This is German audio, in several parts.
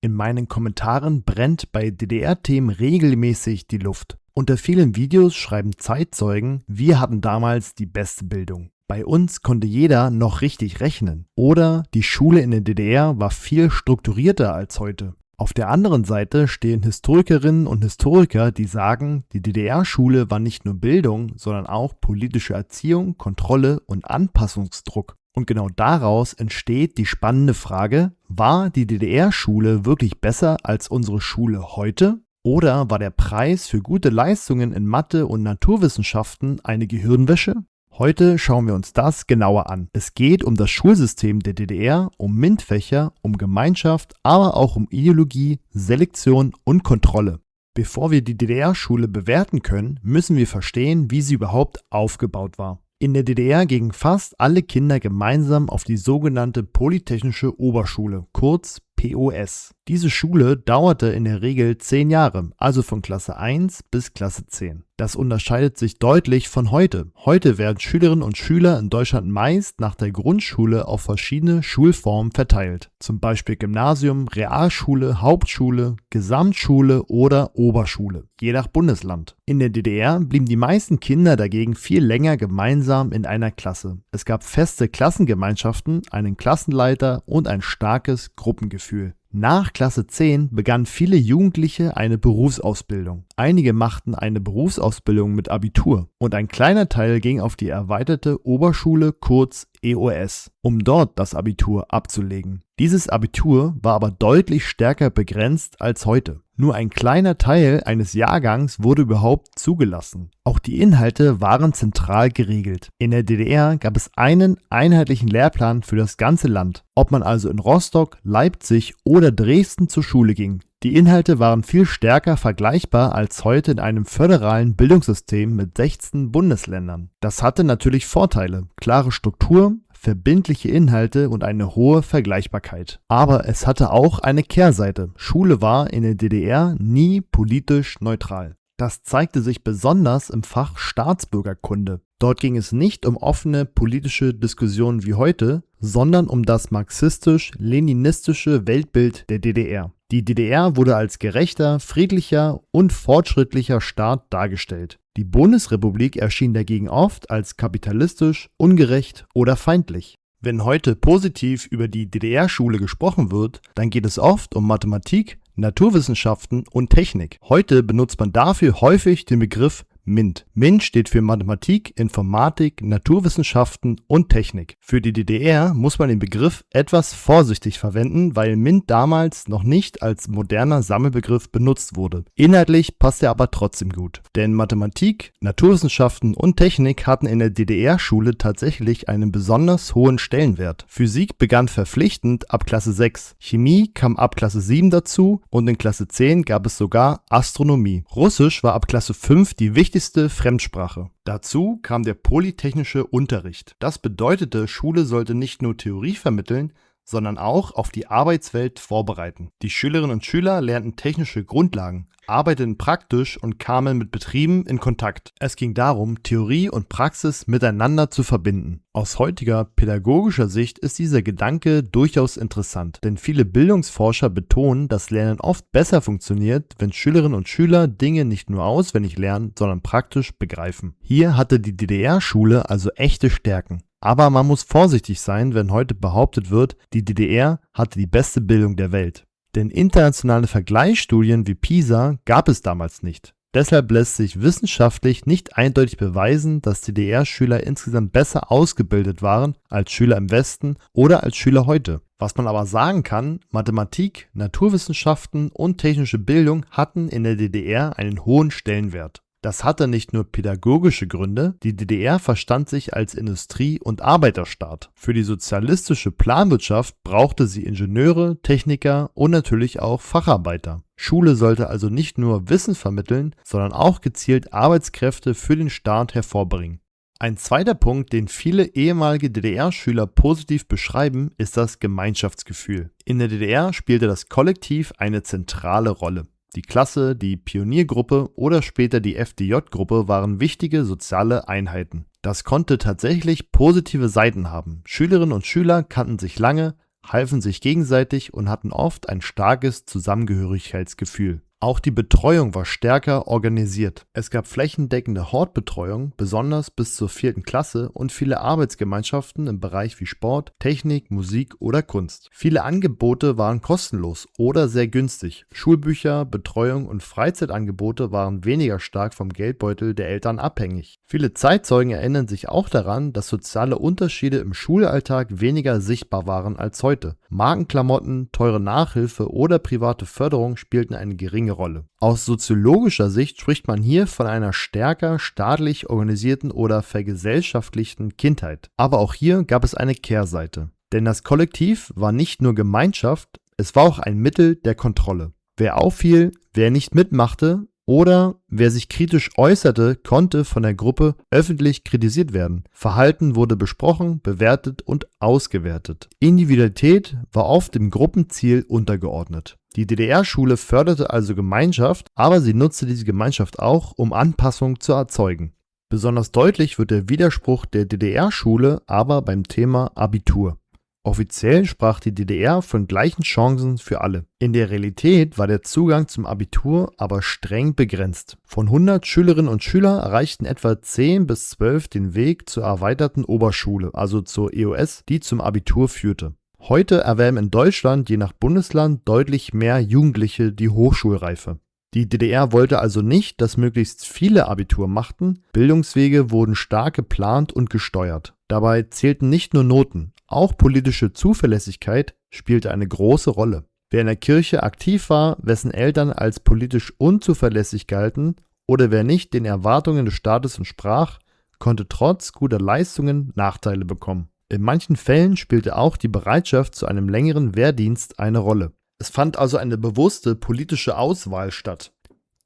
In meinen Kommentaren brennt bei DDR-Themen regelmäßig die Luft. Unter vielen Videos schreiben Zeitzeugen, wir hatten damals die beste Bildung. Bei uns konnte jeder noch richtig rechnen. Oder die Schule in der DDR war viel strukturierter als heute. Auf der anderen Seite stehen Historikerinnen und Historiker, die sagen, die DDR-Schule war nicht nur Bildung, sondern auch politische Erziehung, Kontrolle und Anpassungsdruck. Und genau daraus entsteht die spannende Frage, war die DDR-Schule wirklich besser als unsere Schule heute? Oder war der Preis für gute Leistungen in Mathe und Naturwissenschaften eine Gehirnwäsche? Heute schauen wir uns das genauer an. Es geht um das Schulsystem der DDR, um MINT-Fächer, um Gemeinschaft, aber auch um Ideologie, Selektion und Kontrolle. Bevor wir die DDR-Schule bewerten können, müssen wir verstehen, wie sie überhaupt aufgebaut war. In der DDR gingen fast alle Kinder gemeinsam auf die sogenannte Polytechnische Oberschule, kurz POS. Diese Schule dauerte in der Regel 10 Jahre, also von Klasse 1 bis Klasse 10. Das unterscheidet sich deutlich von heute. Heute werden Schülerinnen und Schüler in Deutschland meist nach der Grundschule auf verschiedene Schulformen verteilt. Zum Beispiel Gymnasium, Realschule, Hauptschule, Gesamtschule oder Oberschule, je nach Bundesland. In der DDR blieben die meisten Kinder dagegen viel länger gemeinsam in einer Klasse. Es gab feste Klassengemeinschaften, einen Klassenleiter und ein starkes Gruppengefühl. Nach Klasse 10 begannen viele Jugendliche eine Berufsausbildung. Einige machten eine Berufsausbildung mit Abitur und ein kleiner Teil ging auf die erweiterte Oberschule, kurz EOS, um dort das Abitur abzulegen. Dieses Abitur war aber deutlich stärker begrenzt als heute. Nur ein kleiner Teil eines Jahrgangs wurde überhaupt zugelassen. Auch die Inhalte waren zentral geregelt. In der DDR gab es einen einheitlichen Lehrplan für das ganze Land, ob man also in Rostock, Leipzig oder Dresden zur Schule ging. Die Inhalte waren viel stärker vergleichbar als heute in einem föderalen Bildungssystem mit 16 Bundesländern. Das hatte natürlich Vorteile, klare Struktur, verbindliche Inhalte und eine hohe Vergleichbarkeit. Aber es hatte auch eine Kehrseite. Schule war in der DDR nie politisch neutral. Das zeigte sich besonders im Fach Staatsbürgerkunde. Dort ging es nicht um offene politische Diskussionen wie heute, sondern um das marxistisch-leninistische Weltbild der DDR. Die DDR wurde als gerechter, friedlicher und fortschrittlicher Staat dargestellt. Die Bundesrepublik erschien dagegen oft als kapitalistisch, ungerecht oder feindlich. Wenn heute positiv über die DDR-Schule gesprochen wird, dann geht es oft um Mathematik, Naturwissenschaften und Technik. Heute benutzt man dafür häufig den Begriff MINT. MINT steht für Mathematik, Informatik, Naturwissenschaften und Technik. Für die DDR muss man den Begriff etwas vorsichtig verwenden, weil MINT damals noch nicht als moderner Sammelbegriff benutzt wurde. Inhaltlich passt er aber trotzdem gut. Denn Mathematik, Naturwissenschaften und Technik hatten in der DDR-Schule tatsächlich einen besonders hohen Stellenwert. Physik begann verpflichtend ab Klasse 6. Chemie kam ab Klasse 7 dazu und in Klasse 10 gab es sogar Astronomie. Russisch war ab Klasse 5 die wichtigste Fremdsprache. Dazu kam der polytechnische Unterricht. Das bedeutete, Schule sollte nicht nur Theorie vermitteln, sondern auch auf die Arbeitswelt vorbereiten. Die Schülerinnen und Schüler lernten technische Grundlagen, arbeiteten praktisch und kamen mit Betrieben in Kontakt. Es ging darum, Theorie und Praxis miteinander zu verbinden. Aus heutiger pädagogischer Sicht ist dieser Gedanke durchaus interessant, denn viele Bildungsforscher betonen, dass Lernen oft besser funktioniert, wenn Schülerinnen und Schüler Dinge nicht nur auswendig lernen, sondern praktisch begreifen. Hier hatte die DDR-Schule also echte Stärken. Aber man muss vorsichtig sein, wenn heute behauptet wird, die DDR hatte die beste Bildung der Welt. Denn internationale Vergleichsstudien wie PISA gab es damals nicht. Deshalb lässt sich wissenschaftlich nicht eindeutig beweisen, dass DDR-Schüler insgesamt besser ausgebildet waren als Schüler im Westen oder als Schüler heute. Was man aber sagen kann, Mathematik, Naturwissenschaften und technische Bildung hatten in der DDR einen hohen Stellenwert. Das hatte nicht nur pädagogische Gründe, die DDR verstand sich als Industrie- und Arbeiterstaat. Für die sozialistische Planwirtschaft brauchte sie Ingenieure, Techniker und natürlich auch Facharbeiter. Schule sollte also nicht nur Wissen vermitteln, sondern auch gezielt Arbeitskräfte für den Staat hervorbringen. Ein zweiter Punkt, den viele ehemalige DDR-Schüler positiv beschreiben, ist das Gemeinschaftsgefühl. In der DDR spielte das Kollektiv eine zentrale Rolle. Die Klasse, die Pioniergruppe oder später die FDJ-Gruppe waren wichtige soziale Einheiten. Das konnte tatsächlich positive Seiten haben. Schülerinnen und Schüler kannten sich lange, halfen sich gegenseitig und hatten oft ein starkes Zusammengehörigkeitsgefühl. Auch die Betreuung war stärker organisiert. Es gab flächendeckende Hortbetreuung, besonders bis zur 4. Klasse, und viele Arbeitsgemeinschaften im Bereich wie Sport, Technik, Musik oder Kunst. Viele Angebote waren kostenlos oder sehr günstig. Schulbücher, Betreuung und Freizeitangebote waren weniger stark vom Geldbeutel der Eltern abhängig. Viele Zeitzeugen erinnern sich auch daran, dass soziale Unterschiede im Schulalltag weniger sichtbar waren als heute. Markenklamotten, teure Nachhilfe oder private Förderung spielten eine geringe Rolle. Aus soziologischer Sicht spricht man hier von einer stärker staatlich organisierten oder vergesellschaftlichten Kindheit. Aber auch hier gab es eine Kehrseite. Denn das Kollektiv war nicht nur Gemeinschaft, es war auch ein Mittel der Kontrolle. Wer auffiel, wer nicht mitmachte oder wer sich kritisch äußerte, konnte von der Gruppe öffentlich kritisiert werden. Verhalten wurde besprochen, bewertet und ausgewertet. Individualität war oft dem Gruppenziel untergeordnet. Die DDR-Schule förderte also Gemeinschaft, aber sie nutzte diese Gemeinschaft auch, um Anpassung zu erzeugen. Besonders deutlich wird der Widerspruch der DDR-Schule aber beim Thema Abitur. Offiziell sprach die DDR von gleichen Chancen für alle. In der Realität war der Zugang zum Abitur aber streng begrenzt. Von 100 Schülerinnen und Schülern erreichten etwa 10 bis 12 den Weg zur erweiterten Oberschule, also zur EOS, die zum Abitur führte. Heute erwerben in Deutschland je nach Bundesland deutlich mehr Jugendliche die Hochschulreife. Die DDR wollte also nicht, dass möglichst viele Abitur machten. Bildungswege wurden stark geplant und gesteuert. Dabei zählten nicht nur Noten, auch politische Zuverlässigkeit spielte eine große Rolle. Wer in der Kirche aktiv war, wessen Eltern als politisch unzuverlässig galten oder wer nicht den Erwartungen des Staates entsprach, konnte trotz guter Leistungen Nachteile bekommen. In manchen Fällen spielte auch die Bereitschaft zu einem längeren Wehrdienst eine Rolle. Es fand also eine bewusste politische Auswahl statt.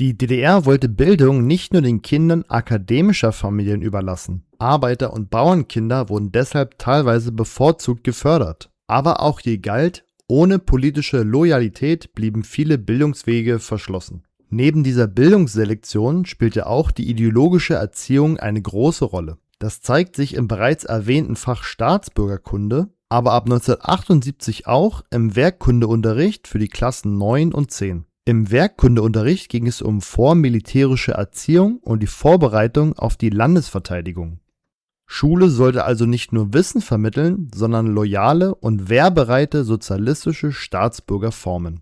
Die DDR wollte Bildung nicht nur den Kindern akademischer Familien überlassen. Arbeiter- und Bauernkinder wurden deshalb teilweise bevorzugt gefördert. Aber auch hier galt, ohne politische Loyalität blieben viele Bildungswege verschlossen. Neben dieser Bildungsselektion spielte auch die ideologische Erziehung eine große Rolle. Das zeigt sich im bereits erwähnten Fach Staatsbürgerkunde, aber ab 1978 auch im Wehrkundeunterricht für die Klassen 9 und 10. Im Wehrkundeunterricht ging es um vormilitärische Erziehung und die Vorbereitung auf die Landesverteidigung. Schule sollte also nicht nur Wissen vermitteln, sondern loyale und wehrbereite sozialistische Staatsbürger formen.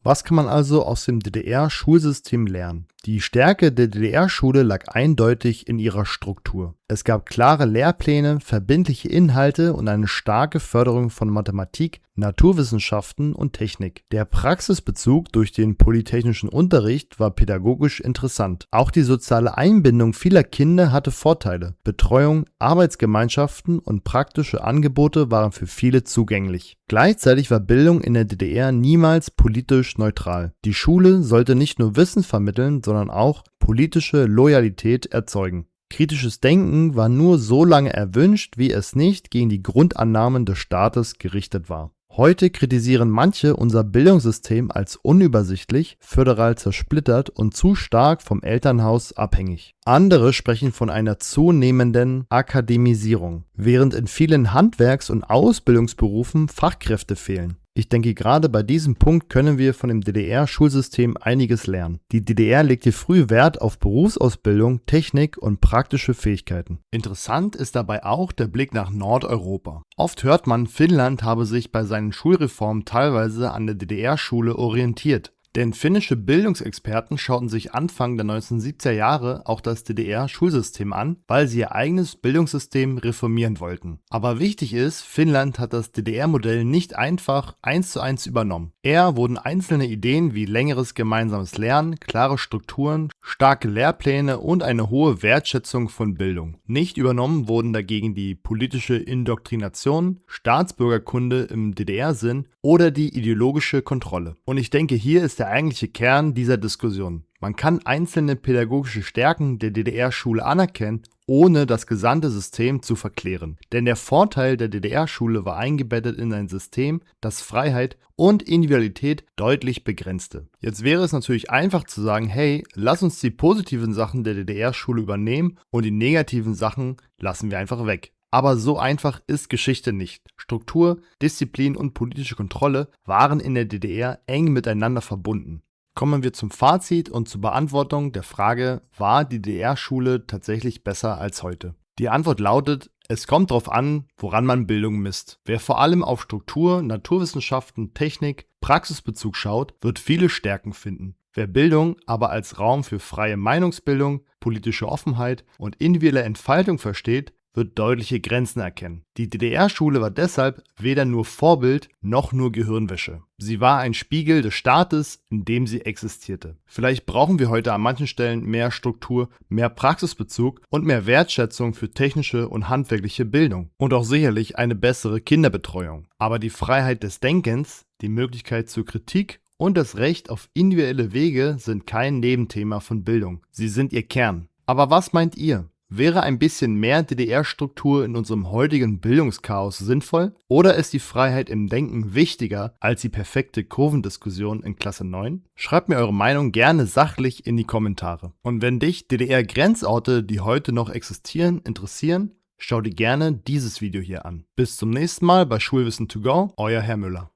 Was kann man also aus dem DDR-Schulsystem lernen? Die Stärke der DDR-Schule lag eindeutig in ihrer Struktur. Es gab klare Lehrpläne, verbindliche Inhalte und eine starke Förderung von Mathematik, Naturwissenschaften und Technik. Der Praxisbezug durch den polytechnischen Unterricht war pädagogisch interessant. Auch die soziale Einbindung vieler Kinder hatte Vorteile. Betreuung, Arbeitsgemeinschaften und praktische Angebote waren für viele zugänglich. Gleichzeitig war Bildung in der DDR niemals politisch neutral. Die Schule sollte nicht nur Wissen vermitteln, sondern auch politische Loyalität erzeugen. Kritisches Denken war nur so lange erwünscht, wie es nicht gegen die Grundannahmen des Staates gerichtet war. Heute kritisieren manche unser Bildungssystem als unübersichtlich, föderal zersplittert und zu stark vom Elternhaus abhängig. Andere sprechen von einer zunehmenden Akademisierung, während in vielen Handwerks- und Ausbildungsberufen Fachkräfte fehlen. Ich denke, gerade bei diesem Punkt können wir von dem DDR-Schulsystem einiges lernen. Die DDR legte früh Wert auf Berufsausbildung, Technik und praktische Fähigkeiten. Interessant ist dabei auch der Blick nach Nordeuropa. Oft hört man, Finnland habe sich bei seinen Schulreformen teilweise an der DDR-Schule orientiert. Denn finnische Bildungsexperten schauten sich Anfang der 1970er Jahre auch das DDR-Schulsystem an, weil sie ihr eigenes Bildungssystem reformieren wollten. Aber wichtig ist, Finnland hat das DDR-Modell nicht einfach 1:1 übernommen. Eher wurden einzelne Ideen wie längeres gemeinsames Lernen, klare Strukturen, starke Lehrpläne und eine hohe Wertschätzung von Bildung. Nicht übernommen wurden dagegen die politische Indoktrination, Staatsbürgerkunde im DDR-Sinn oder die ideologische Kontrolle. Und ich denke, hier ist der eigentliche Kern dieser Diskussion. Man kann einzelne pädagogische Stärken der DDR-Schule anerkennen, ohne das gesamte System zu verklären. Denn der Vorteil der DDR-Schule war eingebettet in ein System, das Freiheit und Individualität deutlich begrenzte. Jetzt wäre es natürlich einfach zu sagen, hey, lass uns die positiven Sachen der DDR-Schule übernehmen und die negativen Sachen lassen wir einfach weg. Aber so einfach ist Geschichte nicht. Struktur, Disziplin und politische Kontrolle waren in der DDR eng miteinander verbunden. Kommen wir zum Fazit und zur Beantwortung der Frage, war die DDR-Schule tatsächlich besser als heute? Die Antwort lautet, es kommt darauf an, woran man Bildung misst. Wer vor allem auf Struktur, Naturwissenschaften, Technik, Praxisbezug schaut, wird viele Stärken finden. Wer Bildung aber als Raum für freie Meinungsbildung, politische Offenheit und individuelle Entfaltung versteht, wird deutliche Grenzen erkennen. Die DDR-Schule war deshalb weder nur Vorbild noch nur Gehirnwäsche. Sie war ein Spiegel des Staates, in dem sie existierte. Vielleicht brauchen wir heute an manchen Stellen mehr Struktur, mehr Praxisbezug und mehr Wertschätzung für technische und handwerkliche Bildung. Und auch sicherlich eine bessere Kinderbetreuung. Aber die Freiheit des Denkens, die Möglichkeit zur Kritik und das Recht auf individuelle Wege sind kein Nebenthema von Bildung. Sie sind ihr Kern. Aber was meint ihr? Wäre ein bisschen mehr DDR-Struktur in unserem heutigen Bildungschaos sinnvoll? Oder ist die Freiheit im Denken wichtiger als die perfekte Kurvendiskussion in Klasse 9? Schreibt mir eure Meinung gerne sachlich in die Kommentare. Und wenn dich DDR-Grenzorte, die heute noch existieren, interessieren, schau dir gerne dieses Video hier an. Bis zum nächsten Mal bei Schulwissen to go, euer Herr Müller.